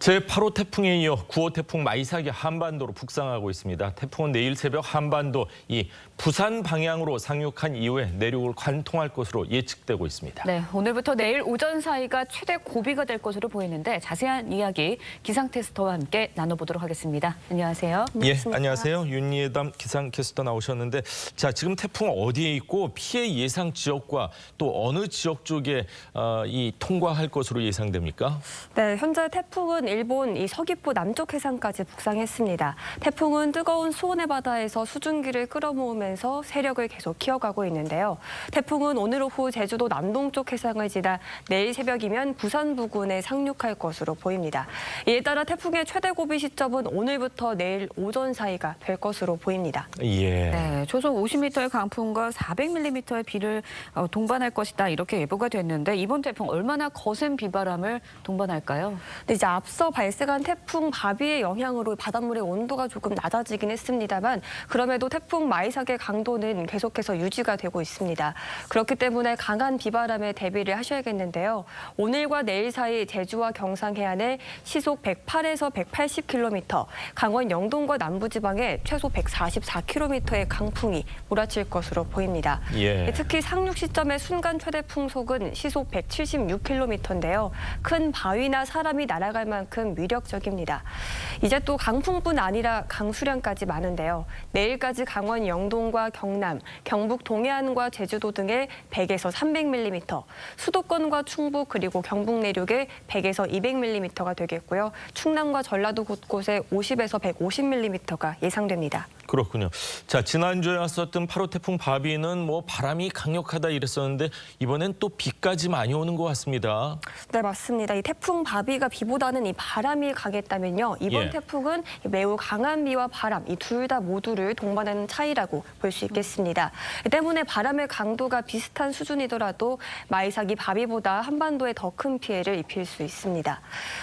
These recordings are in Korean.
제8호 태풍에 이어 9호 태풍 마이삭이 한반도로 북상하고 있습니다. 태풍은 내일 새벽 한반도 이 부산 방향으로 상륙한 이후에 내륙을 관통할 것으로 예측되고 있습니다. 네, 오늘부터 내일 오전 사이가 최대 고비가 될 것으로 보이는데 자세한 이야기 기상캐스터와 함께 나눠보도록 하겠습니다. 안녕하세요. 예, 안녕하세요. 윤예담 기상캐스터 나오셨는데 자, 지금 태풍 어디에 있고 피해 예상 지역과 또 어느 지역 쪽에 통과할 것으로 예상됩니까? 네, 현재 태풍은 일본 이 서귀포 남쪽 해상까지 북상했습니다. 태풍은 뜨거운 수온의 바다에서 수증기를 끌어모으면서 세력을 계속 키워가고 있는데요. 태풍은 오늘 오후 제주도 남동쪽 해상을 지나 내일 새벽이면 부산 부근에 상륙할 것으로 보입니다. 이에 따라 태풍의 최대 고비 시점은 오늘부터 내일 오전 사이가 될 것으로 보입니다. 예. 네, 초속 50m의 강풍과 400mm의 비를 동반할 것이다 이렇게 예보가 됐는데 이번 태풍 얼마나 거센 비바람을 동반할까요? 네, 이제 앞서 발생한 태풍 바비의 영향으로 바닷물의 온도가 조금 낮아지긴 했습니다만 그럼에도 태풍 마이삭의 강도는 계속해서 유지가 되고 있습니다. 그렇기 때문에 강한 비바람에 대비를 하셔야겠는데요. 오늘과 내일 사이 제주와 경상 해안에 시속 108에서 180km, 강원 영동과 남부지방에 최소 144km의 강풍이 몰아칠 것으로 보입니다. 예. 특히 상륙 시점의 순간 최대 풍속은 시속 176km인데요. 큰 바위나 사람이 날아갈 만큼 위력적입니다. 이제 또 강풍뿐 아니라 강수량까지 많은데요. 내일까지 강원 영동과 경남, 경북 동해안과 제주도 등에 100에서 300mm, 수도권과 충북 그리고 경북 내륙에 100에서 200mm가 되겠고요. 충남과 전라도 곳곳에 50에서 150mm가 예상됩니다. 그렇군요. 자, 지난주에 왔었던 8호 태풍 바비는 뭐 바람이 강력하다 이랬었는데 이번엔 또 비까지 많이 오는 것 같습니다. 네, 맞습니다. 이 태풍 바비가 비보다는 이 바람이 강했다면요. 이번 예. 태풍은 매우 강한 비와 바람, 이 둘 다 모두를 동반하는 차이라고 볼 수 있겠습니다. 때문에 바람의 강도가 비슷한 수준이더라도 마이삭이 바비보다 한반도에 더 큰 피해를 입힐 수 있습니다.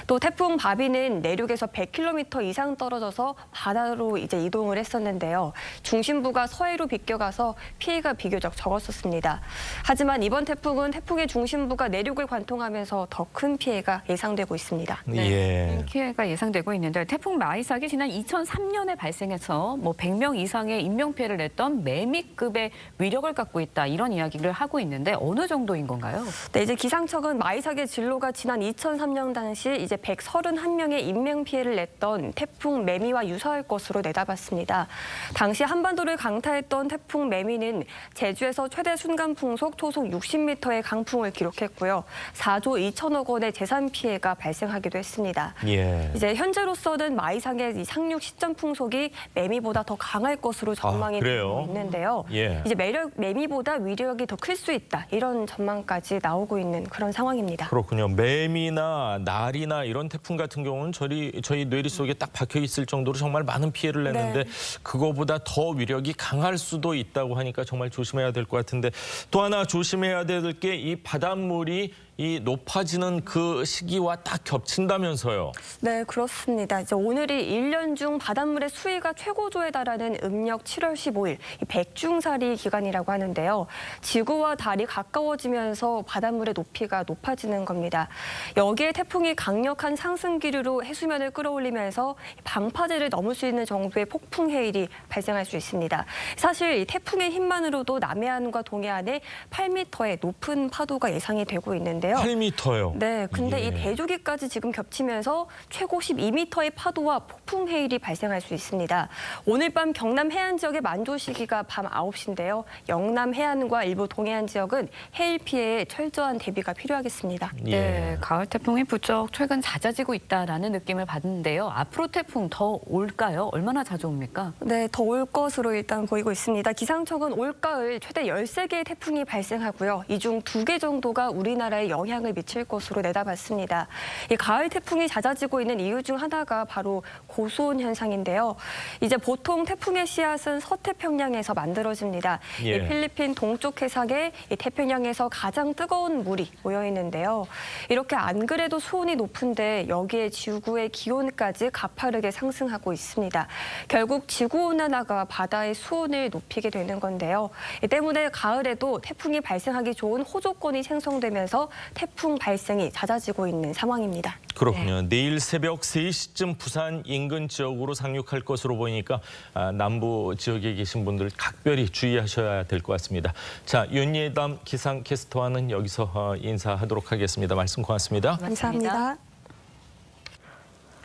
또 태풍 바비는 내륙에서 100km 이상 떨어져서 바다로 이제 이동을 했었는데요. 중심부가 서해로 비껴가서 피해가 비교적 적었었습니다. 하지만 이번 태풍은 태풍의 중심부가 내륙을 관통하면서 더 큰 피해가 예상되고 있습니다. 네, 예. 피해가 예상되고 있는데 태풍 마이삭이 지난 2003년에 발생해서 100명 이상의 인명피해를 냈던 매미급의 위력을 갖고 있다 이런 이야기를 하고 있는데 어느 정도인 건가요? 네, 이제 기상청은 마이삭의 진로가 지난 2003년 당시 이제 131명의 인명 피해를 냈던 태풍 매미와 유사할 것으로 내다봤습니다. 당시 한반도를 강타했던 태풍 매미는 제주에서 최대 순간 풍속 초속 60m의 강풍을 기록했고요. 4조 2천억 원의 재산 피해가 발생하기도 했습니다. 예. 이제 현재로서는 마이삭의 이 상륙 시점 풍속이 매미보다 더 강할 것으로 전망이 되고 있는데요. 예. 이제 매미보다 위력이 더 클 수 있다 이런 전망까지 나오고 있는 그런 상황입니다. 그렇군요. 매미나 날이나 이런 태풍 같은 경우는 저희 뇌리 속에 딱 박혀 있을 정도로 정말 많은 피해를 냈는데 그거보다 더 위력이 강할 수도 있다고 하니까 정말 조심해야 될 것 같은데 또 하나 조심해야 될 게 이 바닷물이 높아지는 그 시기와 딱 겹친다면서요. 네, 그렇습니다. 이제 오늘이 1년 중 바닷물의 수위가 최고조에 달하는 음력 7월 15일, 이 백중살이 기간이라고 하는데요. 지구와 달이 가까워지면서 바닷물의 높이가 높아지는 겁니다. 여기에 태풍이 강력한 상승 기류로 해수면을 끌어올리면서 방파제를 넘을 수 있는 정도의 폭풍 해일이 발생할 수 있습니다. 사실 이 태풍의 힘만으로도 남해안과 동해안에 8m의 높은 파도가 예상이 되고 있는데 8m요. 네, 근데 예. 이 대조기까지 지금 겹치면서 최고 12m의 파도와 폭풍 해일이 발생할 수 있습니다. 오늘 밤 경남 해안 지역의 만조 시기가 밤 9시인데요. 영남 해안과 일부 동해안 지역은 해일 피해에 철저한 대비가 필요하겠습니다. 예. 네, 가을 태풍이 부쩍 최근 잦아지고 있다라는 느낌을 받는데요. 앞으로 태풍 더 올까요? 얼마나 자주 옵니까? 네, 더 올 것으로 일단 보이고 있습니다. 기상청은 올가을 최대 13개의 태풍이 발생하고요. 이 중 2개 정도가 우리나라에 영향을 미칠 것으로 내다봤습니다. 이 가을 태풍이 잦아지고 있는 이유 중 하나가 바로 고수온 현상인데요. 이제 보통 태풍의 씨앗은 서태평양에서 만들어집니다. 예. 이 필리핀 동쪽 해상에 이 태평양에서 가장 뜨거운 물이 모여 있는데요. 이렇게 안 그래도 수온이 높은데 여기에 지구의 기온까지 가파르게 상승하고 있습니다. 결국 지구온난화가 바다의 수온을 높이게 되는 건데요. 이 때문에 가을에도 태풍이 발생하기 좋은 호조권이 생성되면서 태풍 발생이 잦아지고 있는 상황입니다. 그렇군요. 내일 새벽 3시쯤 부산 인근 지역으로 상륙할 것으로 보이니까 남부 지역에 계신 분들 각별히 주의하셔야 될 것 같습니다. 자, 윤예담 기상캐스터와는 여기서 인사하도록 하겠습니다. 말씀 고맙습니다. 감사합니다.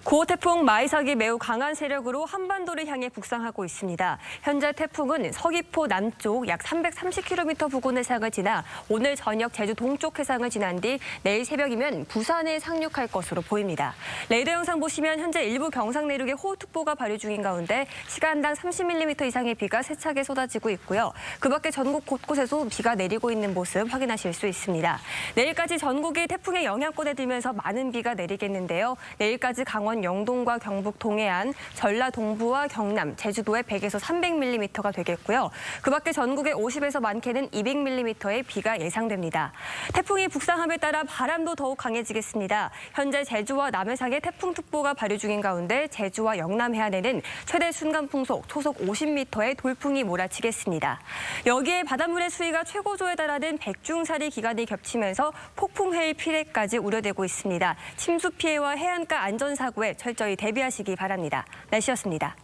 고태풍 마이삭이 매우 강한 세력으로 한반도를 향해 북상하고 있습니다. 현재 태풍은 서귀포 남쪽 약 330km 부근 해상을 지나 오늘 저녁 제주 동쪽 해상을 지난 뒤 내일 새벽이면 부산에 상륙할 것으로 보입니다. 레이더 영상 보시면 현재 일부 경상 내륙에 호우특보가 발효 중인 가운데 시간당 30mm 이상의 비가 세차게 쏟아지고 있고요. 그 밖에 전국 곳곳에서 비가 내리고 있는 모습 확인하실 수 있습니다. 내일까지 전국이 태풍의 영향권에 들면서 많은 비가 내리겠는데요. 내일까지 강원 영동과 경북 동해안, 전라 동부와 경남, 제주도에 100에서 300mm가 되겠고요. 그 밖에 전국에 50에서 많게는 200mm의 비가 예상됩니다. 태풍이 북상함에 따라 바람도 더욱 강해지겠습니다. 현재 제주와 남해상에 태풍특보가 발효 중인 가운데 제주와 영남 해안에는 최대 순간풍속 초속 50m의 돌풍이 몰아치겠습니다. 여기에 바닷물의 수위가 최고조에 달하는 백중사리 기간이 겹치면서 폭풍 해일 피해까지 우려되고 있습니다. 침수 피해와 해안가 안전사고에 철저히 대비하시기 바랍니다. 날씨였습니다.